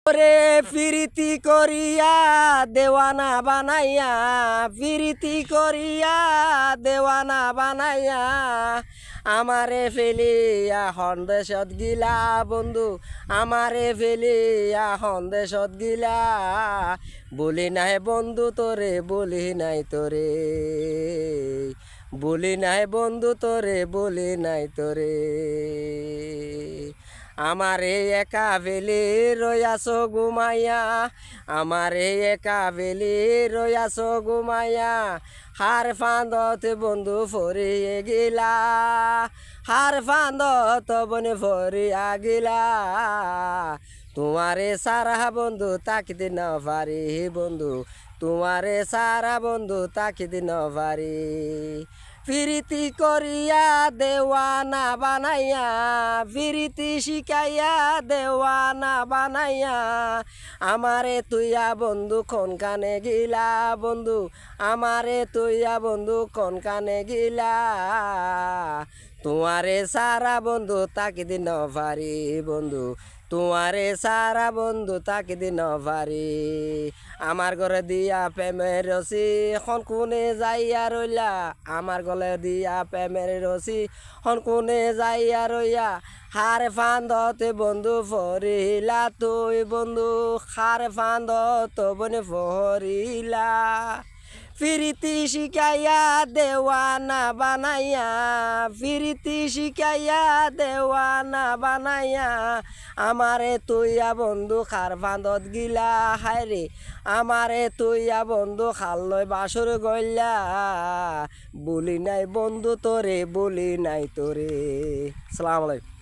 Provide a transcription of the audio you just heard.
ওরে প্রীতি করিয়া দেওয়ানা বানাইয়া, প্রীতি করিয়া দেওয়ানা বানাইয়া, আমারে ফেলিয়া সন্দেশত গিলা বন্ধু, আমারে ফেলিয়া সন্দেশত গিলা। বলি নাই বন্ধু তোরে, বলি নাই তোরে, বলি নাই বন্ধু তোরে, বলি নাই তোরে। আমারে একা ফেলি রয়াস ঘুমাইয়া, আমারে একা ফেলি রয়াস ঘুমাইয়া, হার ফান্দত বন্ধু ফরিয়ে গিলা, হার ফান্দত বনে ফরিয়া গিলা। তোমারে সারা বন্ধু তাকিতে না পারি বন্ধু, তোমারে সারা বন্ধু তাকিতে না পারি। প্রীতি করিয়া দেওয়ানা বানাইয়া, প্রীতি শিখাইয়া দেওয়ানা বানাইয়া, আমারে তুইয়া বন্ধু কোন কানে গিলা বন্ধু, আমারে তুইয়া বন্ধু কোন কানে গিলা। তোমারে সারা বন্ধু তাকি দিন পারি বন্ধু, তোমারে সারা বন্ধু তাকি দিন পারি। আমার ঘরে দিয়া প্রেমের রসি এখন কোনে যাইয়া রইলা, আমার গলে দিয়া প্রেমের রসি এখন কোনে যাইয়া রইয়া। হার ফান্দতে বন্ধু ফরিলা তুই বন্ধু, হার ফান্দত বনে ফরিলা। প্রীতি শিখাইয়া দেওয়ানা বানাইয়া, প্রীতি শিখাইয়া দেওয়ানা বানাইয়া, আমারে তুইয়া বন্ধু খার বাঁধত গিলা। হায়রে আমারে তুইয়া বন্ধু খাল লয় বাসর গইলা। বলি নাই বন্ধু তোরে, বলি নাই তোরে। আসসালামু আলাইকুম।